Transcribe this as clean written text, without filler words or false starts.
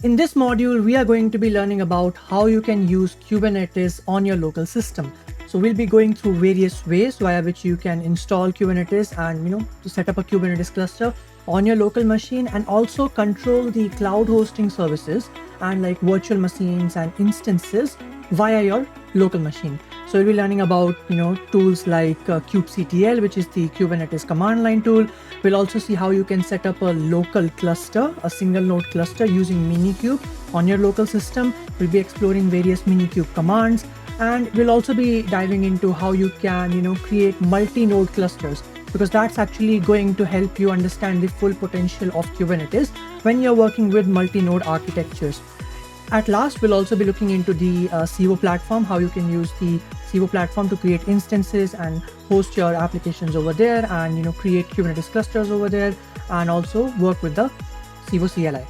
In this module, we are going to be learning about how you can use Kubernetes on your local system. So we'll be going through various ways via which you can install Kubernetes and to set up a Kubernetes cluster on your local machine, and also control the cloud hosting services and like virtual machines and instances via your local machine. So we'll be learning about tools like kubectl, which is the Kubernetes command line tool. We'll also see how you can set up a local cluster, a single node cluster using minikube on your local system. We'll be exploring various minikube commands, and we'll also be diving into how you can create multi-node clusters, because that's actually going to help you understand the full potential of Kubernetes when you're working with multi-node architectures. At last, we'll also be looking into the Civo platform, how you can use the Civo platform to create instances and host your applications over there, and create Kubernetes clusters over there, and also work with the Civo CLI.